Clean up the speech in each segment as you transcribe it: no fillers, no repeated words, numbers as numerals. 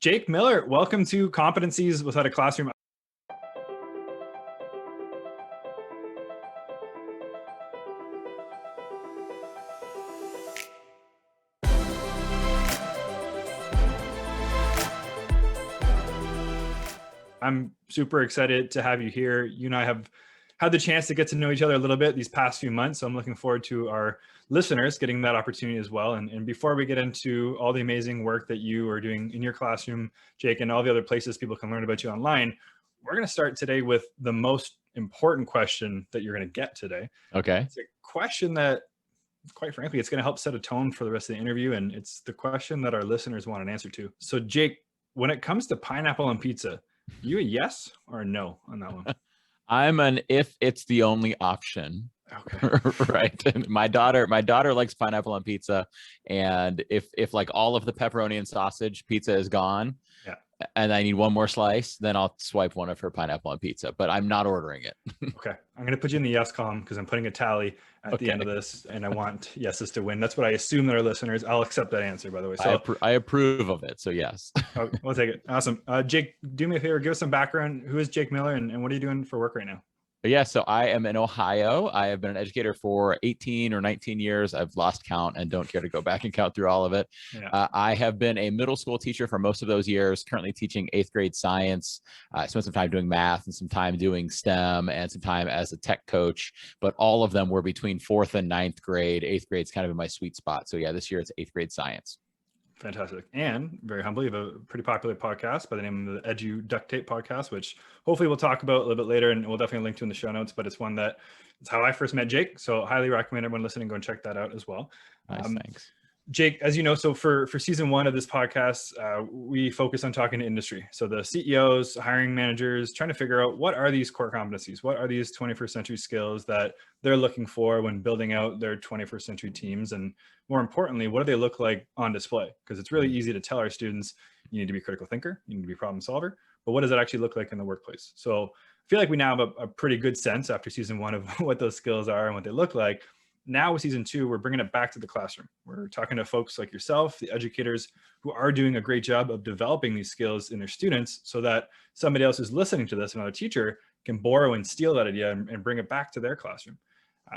Jake Miller, welcome to Competencies Without a Classroom. I'm super excited to have you here. You and I have had the chance to get to know each other a little bit these past few months. So I'm looking forward to our listeners getting that opportunity as well. And before we get into all the amazing work that you are doing in your classroom, Jake, and all the other places people can learn about you online, we're going to start today with the most important question that you're going to get today. Okay. It's a question that, quite frankly, it's going to help set a tone for the rest of the interview. And it's the question that our listeners want an answer to. So Jake, when it comes to pineapple on pizza, you a yes or a no on that one? I'm an if it's the only option. Okay. Right. And my daughter likes pineapple on pizza. And if like all of the pepperoni and sausage pizza is gone, Yeah. and I need one more slice, then I'll swipe one of her pineapple on pizza, but I'm not ordering it. Okay. I'm going to put you in the yes column because I'm putting a tally at the end of this and I want yeses to win. That's what I assume that our listeners, I'll accept that answer, by the way. So I approve of it. So yes. Oh, we'll take it. Awesome. Jake, do me a favor, give us some background. Who is Jake Miller and what are you doing for work right now? Yeah, so I am in Ohio. I have been an educator for 18 or 19 years. I've lost count and don't care to go back and count through all of it. Yeah. I have been a middle school teacher for most of those years, currently teaching 8th grade science. I spent some time doing math and some time doing STEM and some time as a tech coach, but all of them were between 4th and 9th grade. 8th grade is kind of in my sweet spot. So yeah, this year it's 8th grade science. Fantastic. And very humbly, you have a pretty popular podcast by the name of the Edu Duct Tape podcast, which hopefully we'll talk about a little bit later and we'll definitely link to in the show notes, but it's one that it's how I first met Jake. So highly recommend everyone listening, go and check that out as well. Nice, thanks. Jake, as you know, so for season one of this podcast, we focus on talking to industry. So the CEOs, hiring managers, trying to figure out what are these core competencies? What are these 21st century skills that they're looking for when building out their 21st century teams? And more importantly, what do they look like on display? Because it's really easy to tell our students, you need to be a critical thinker, you need to be a problem solver, but what does that actually look like in the workplace? So I feel like we now have a pretty good sense after season one of what those skills are and what they look like. Now with season two, we're bringing it back to the classroom. We're talking to folks like yourself, the educators who are doing a great job of developing these skills in their students so that somebody else who's listening to this, another teacher, can borrow and steal that idea and bring it back to their classroom.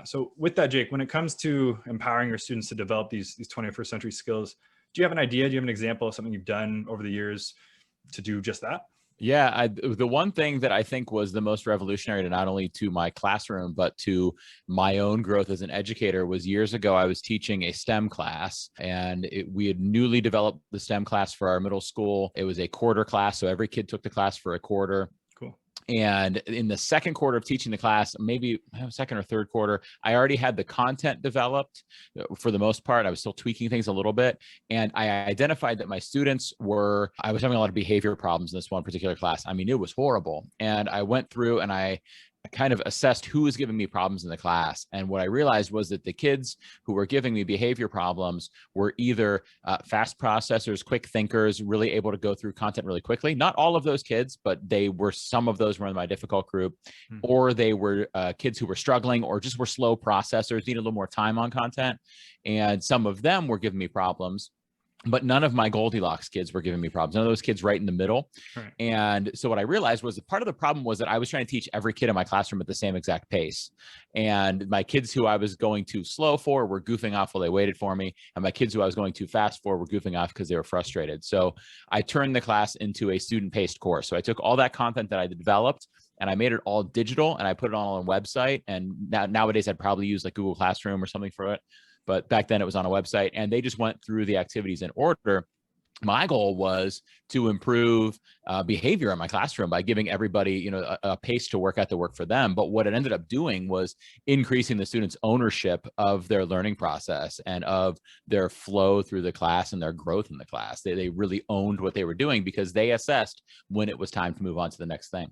So with that, Jake, when it comes to empowering your students to develop these 21st century skills, do you have an idea? Do you have an example of something you've done over the years to do just that? Yeah, the one thing that I think was the most revolutionary to not only to my classroom, but to my own growth as an educator was years ago, I was teaching a STEM class and we had newly developed the STEM class for our middle school. It was a quarter class. So every kid took the class for a quarter. Cool. And in the second quarter of teaching the class, maybe second or third quarter, I already had the content developed for the most part. I was still tweaking things a little bit. And I identified that my students I was having a lot of behavior problems in this one particular class. I mean, it was horrible. And I went through and I kind of assessed who was giving me problems in the class. And what I realized was that the kids who were giving me behavior problems were either fast processors, quick thinkers, really able to go through content really quickly. Not all of those kids, but some of those were in my difficult group, or they were kids who were struggling or just were slow processors, needed a little more time on content. And some of them were giving me problems. But none of my Goldilocks kids were giving me problems. None of those kids right in the middle. Right. And so what I realized was that part of the problem was that I was trying to teach every kid in my classroom at the same exact pace. And my kids who I was going too slow for were goofing off while they waited for me. And my kids who I was going too fast for were goofing off because they were frustrated. So I turned the class into a student-paced course. So I took all that content that I developed and I made it all digital and I put it all on a website. And nowadays I'd probably use like Google Classroom or something for it. But back then it was on a website and they just went through the activities in order. My goal was to improve behavior in my classroom by giving everybody, a pace to work at the work for them. But what it ended up doing was increasing the students' ownership of their learning process and of their flow through the class and their growth in the class. They really owned what they were doing because they assessed when it was time to move on to the next thing.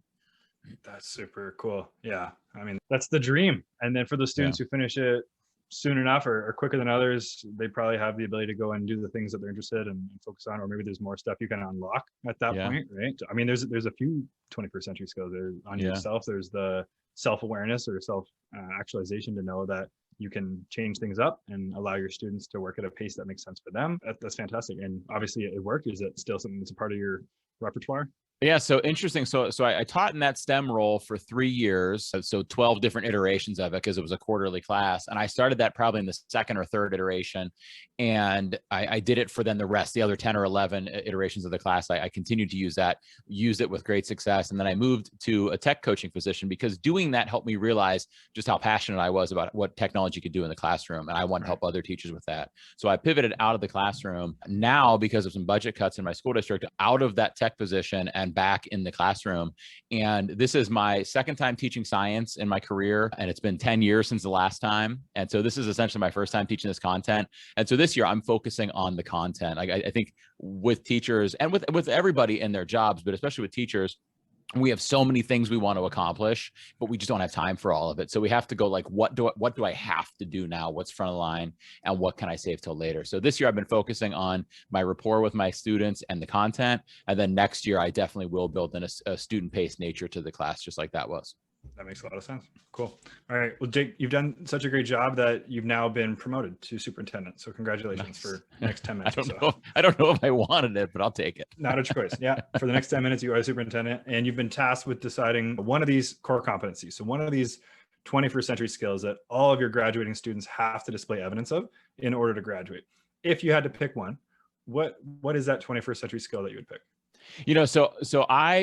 That's super cool. Yeah. I mean, that's the dream. And then for the students who finish it soon enough or quicker than others, they probably have the ability to go and do the things that they're interested in and focus on, or maybe there's more stuff you can unlock at that point, right? I mean, there's a few 21st century skills there on yourself. There's the self-awareness or self-actualization to know that you can change things up and allow your students to work at a pace that makes sense for them. That's fantastic. And obviously it worked. Is it still something that's a part of your repertoire? Yeah, so interesting. So I taught in that STEM role for 3 years, so 12 different iterations of it because it was a quarterly class. And I started that probably in the second or third iteration. And I did it for then the other 10 or 11 iterations of the class. I continued to use that, used it with great success. And then I moved to a tech coaching position because doing that helped me realize just how passionate I was about what technology could do in the classroom. And I wanted to help other teachers with that. So I pivoted out of the classroom now because of some budget cuts in my school district, out of that tech position and back in the classroom. And this is my second time teaching science in my career. And it's been 10 years since the last time. And so this is essentially my first time teaching this content. And so this year I'm focusing on the content. I think with teachers and with everybody in their jobs, but especially with teachers, we have so many things we want to accomplish, but we just don't have time for all of it. So we have to go like, what do I have to do now? What's front of the line and what can I save till later? So this year I've been focusing on my rapport with my students and the content. And then next year I definitely will build in a student-paced nature to the class, just like that was. That makes a lot of sense. Cool. All right. Well, Jake, you've done such a great job that you've now been promoted to superintendent. So congratulations. Nice. For the next 10 minutes. I don't know if I wanted it, but I'll take it. Not a choice. Yeah. For the next 10 minutes, you are a superintendent and you've been tasked with deciding one of these core competencies. So one of these 21st century skills that all of your graduating students have to display evidence of in order to graduate. If you had to pick one, what is that 21st century skill that you would pick? You know, so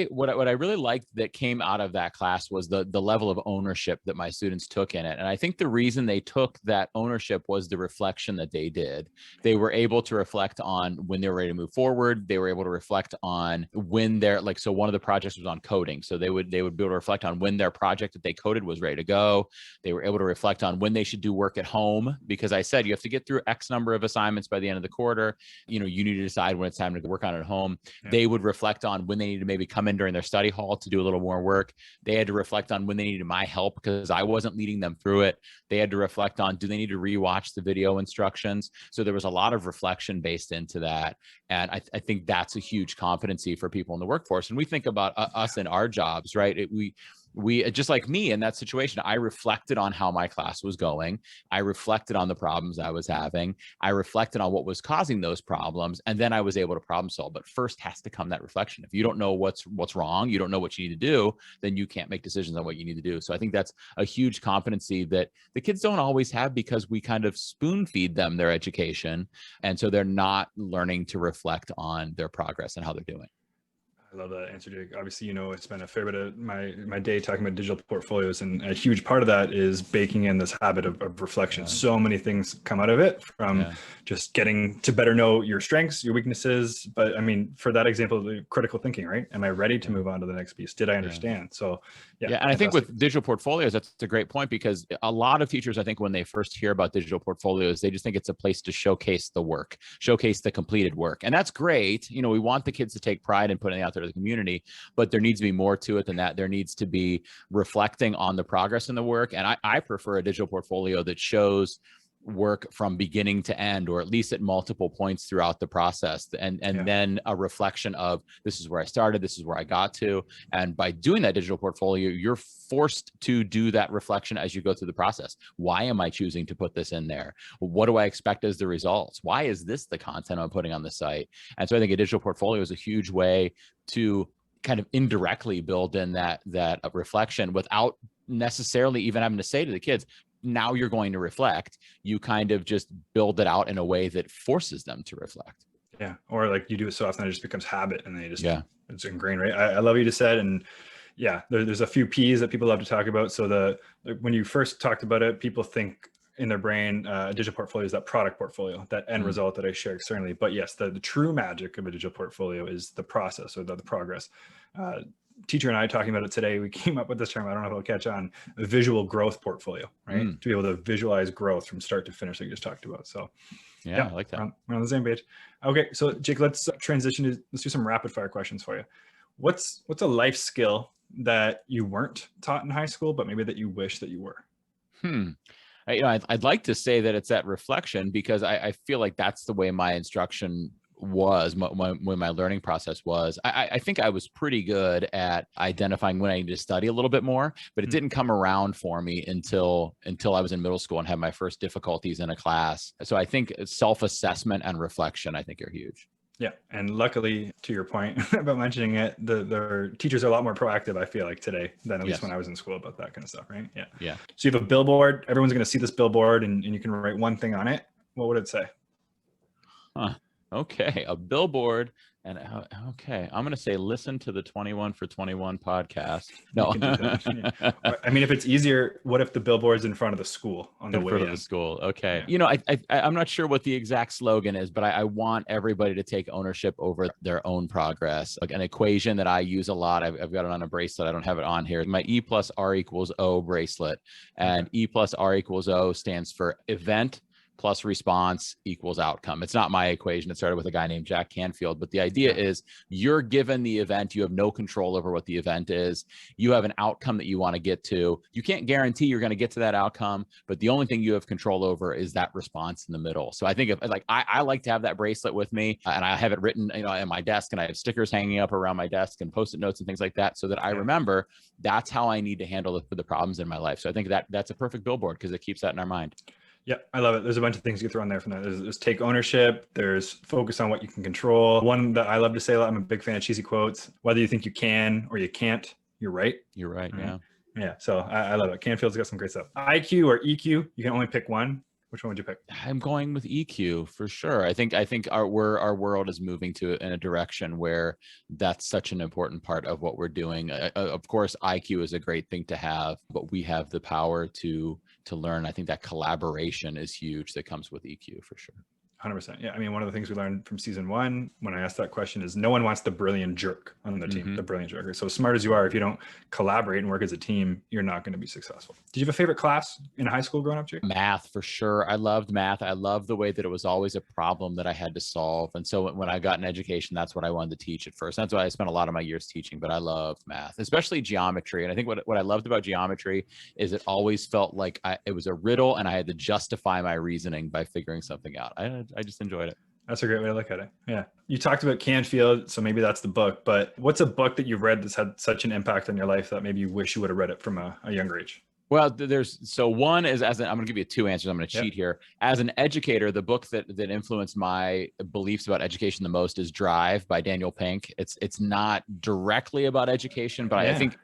what I really liked that came out of that class was the level of ownership that my students took in it. And I think the reason they took that ownership was the reflection that they did. They were able to reflect on when they were ready to move forward. They were able to reflect on when they're like, so one of the projects was on coding. So they would be able to reflect on when their project that they coded was ready to go. They were able to reflect on when they should do work at home, because I said, you have to get through X number of assignments by the end of the quarter. You know, you need to decide when it's time to work on it at home. Yeah. They would reflect on when they need to maybe come in during their study hall to do a little more work. They had to reflect on when they needed my help because I wasn't leading them through it. They had to reflect on, do they need to rewatch the video instructions? So there was a lot of reflection based into that. And I think that's a huge competency for people in the workforce. And we think about us in our jobs, right? We just like me in that situation, I reflected on how my class was going. I reflected on the problems I was having. I reflected on what was causing those problems. And then I was able to problem solve. But first has to come that reflection. If you don't know what's wrong, you don't know what you need to do, then you can't make decisions on what you need to do. So I think that's a huge competency that the kids don't always have because we kind of spoon feed them their education. And so they're not learning to reflect on their progress and how they're doing. I love that answer, Jake. Obviously, you know, I spent a fair bit of my day talking about digital portfolios, and a huge part of that is baking in this habit of reflection. Yeah. So many things come out of it, from just getting to better know your strengths, your weaknesses. But I mean, for that example, the critical thinking, right? Am I ready to move on to the next piece? Did I understand? So and I think with digital portfolios, that's a great point, because a lot of teachers, I think when they first hear about digital portfolios, they just think it's a place to showcase the work, showcase the completed work. And that's great. You know, we want the kids to take pride in putting it out there to the community, but there needs to be more to it than that. There needs to be reflecting on the progress in the work. And I prefer a digital portfolio that shows work from beginning to end, or at least at multiple points throughout the process. And then a reflection of, this is where I started, this is where I got to. And by doing that digital portfolio, you're forced to do that reflection as you go through the process. Why am I choosing to put this in there? What do I expect as the results? Why is this the content I'm putting on the site? And so I think a digital portfolio is a huge way to kind of indirectly build in that reflection without necessarily even having to say to the kids, now you're going to reflect. You kind of just build it out in a way that forces them to reflect. Yeah. Or like you do it so often, it just becomes habit, and they just, it's ingrained, right? I love what you just said. And yeah, there's a few P's that people love to talk about. So when you first talked about it, people think in their brain, digital portfolio is that product portfolio, that end result that I share externally. But yes, the true magic of a digital portfolio is the process, or the progress. Teacher and I talking about it today, we came up with this term, I don't know if it'll catch on, a visual growth portfolio, right? To be able to visualize growth from start to finish, like you just talked about. So yeah, I like that. We're on the same page. Okay, so Jake, let's transition to, let's do some rapid fire questions for you. What's a life skill that you weren't taught in high school, but maybe that you wish that you were? I'd like to say that it's that reflection, because I feel like that's the way my instruction when my learning process was, I think I was pretty good at identifying when I needed to study a little bit more, but it didn't come around for me until I was in middle school and had my first difficulties in a class. So I think self-assessment and reflection, I think, are huge. Yeah. And luckily, to your point about mentioning it, the teachers are a lot more proactive, I feel like, today than at least when I was in school about that kind of stuff, right? Yeah. Yeah. So you have a billboard, everyone's going to see this billboard and you can write one thing on it. What would it say? Huh. Okay. A billboard. And okay, I'm going to say, listen to the 21 for 21 podcast. No, yeah. I mean, if it's easier, what if the billboard's in front of the school on the way in? Of the school? Okay. Yeah. I'm not sure what the exact slogan is, but I want everybody to take ownership over their own progress. Like an equation that I use a lot. I've got it on a bracelet. I don't have it on here. My E plus R equals O bracelet, and E plus R equals O stands for event plus response equals outcome. It's not my equation. It started with a guy named Jack Canfield, but the idea is you're given the event. You have no control over what the event is. You have an outcome that you want to get to. You can't guarantee you're going to get to that outcome, but the only thing you have control over is that response in the middle. So I think I like to have that bracelet with me, and I have it written, at my desk, and I have stickers hanging up around my desk and Post-it notes and things like that, so that I remember that's how I need to handle the problems in my life. So I think that's a perfect billboard because it keeps that in our mind. Yeah, I love it. There's a bunch of things you can throw in there from that. There's take ownership. There's focus on what you can control. One that I love to say a lot, I'm a big fan of cheesy quotes. Whether you think you can or you can't, you're right. You're right. Yeah. Yeah. So I love it. Canfield's got some great stuff. IQ or EQ, you can only pick one. Which one would you pick? I'm going with EQ for sure. I think our world is moving in a direction where that's such an important part of what we're doing. Of course, IQ is a great thing to have, but we have the power to learn. I think that collaboration is huge that comes with EQ for sure. 100%. Yeah. I mean, one of the things we learned from season 1, when I asked that question, is no one wants the brilliant jerk on the team, the brilliant jerk. So smart as you are, if you don't collaborate and work as a team, you're not going to be successful. Did you have a favorite class in high school growing up, Jake? Math, for sure. I loved math. I loved the way that it was always a problem that I had to solve. And so when I got an education, that's what I wanted to teach at first. That's why I spent a lot of my years teaching, but I loved math, especially geometry. And I think what I loved about geometry is it always felt like it was a riddle and I had to justify my reasoning by figuring something out. I just enjoyed it. That's a great way to look at it. Yeah. You talked about Canfield, so maybe that's the book, but what's a book that you've read that's had such an impact on your life that maybe you wish you would have read it from a younger age? Well, one is, I'm going to give you 2 answers. I'm going to cheat here. As an educator, the book that influenced my beliefs about education the most is Drive by Daniel Pink. It's not directly about education, but I think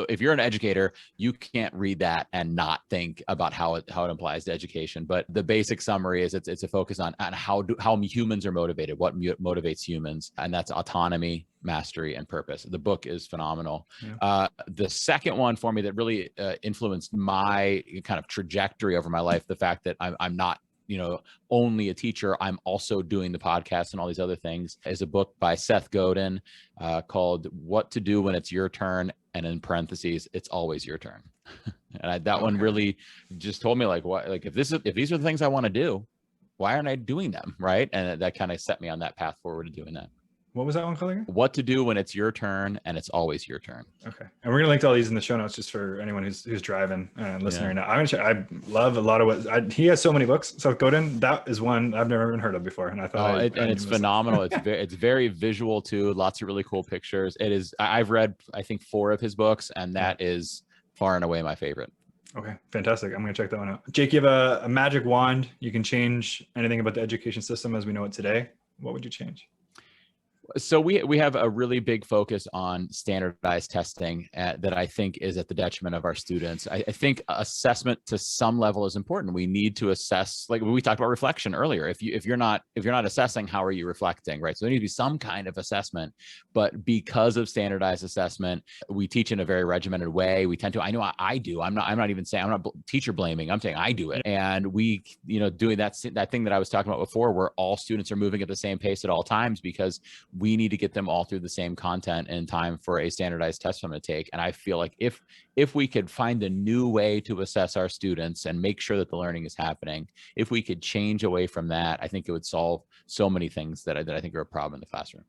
if you're an educator, you can't read that and not think about how it applies to education. But the basic summary is it's a focus on how humans are motivated, what motivates humans, and that's autonomy, mastery, and purpose. The book is phenomenal. The second one for me that really influenced my kind of trajectory over my life, the fact that I'm not only a teacher, I'm also doing the podcast and all these other things, is a book by Seth Godin called What to Do When It's Your Turn, and in parentheses, it's always your turn. And that one really just told me if these are the things I want to do, why aren't I doing them? Right. And that kind of set me on that path forward to doing that. What was that one called again? What to Do When It's Your Turn, and it's always your turn. Okay. And we're going to link to all these in the show notes just for anyone who's driving and listening right now. I love a lot of what he has so many books. Seth Godin, that is one I've never even heard of before. And I thought, it's phenomenal. It's very visual too. Lots of really cool pictures. It is. I've read, I think, 4 of his books, and that is far and away my favorite. Okay, fantastic. I'm going to check that one out. Jake, you have a magic wand. You can change anything about the education system as we know it today. What would you change? So we have a really big focus on standardized testing that I think is at the detriment of our students. I think assessment to some level is important. We need to assess, like we talked about reflection earlier. If you're not assessing, how are you reflecting, right? So there needs to be some kind of assessment, but because of standardized assessment, we teach in a very regimented way. We tend to, I know I do. I'm not even saying, I'm not teacher blaming. I'm saying I do it. And we, doing that thing that I was talking about before, where all students are moving at the same pace at all times, because we need to get them all through the same content in time for a standardized test I'm going to take. And I feel like if we could find a new way to assess our students and make sure that the learning is happening, if we could change away from that, I think it would solve so many things that I think are a problem in the classroom.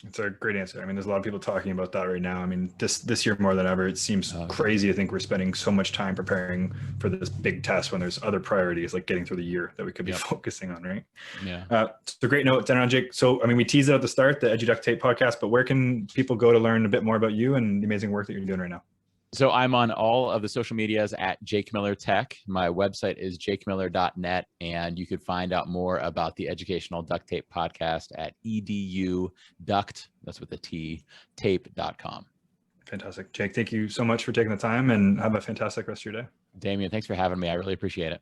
It's a great answer. I mean, there's a lot of people talking about that right now. I mean, this year more than ever, it seems crazy. I think we're spending so much time preparing for this big test when there's other priorities like getting through the year that we could be focusing on, right? Yeah. It's a great note to end on, Jake. So, I mean, we teased it at the start, the Edu Duct Tape podcast, but where can people go to learn a bit more about you and the amazing work that you're doing right now? So I'm on all of the social medias at Jake Miller Tech. My website is jakemiller.net, and you could find out more about the Educational Duct Tape podcast at eduduct, that's with a T, tape.com. Fantastic. Jake, thank you so much for taking the time, and have a fantastic rest of your day. Damien, thanks for having me. I really appreciate it.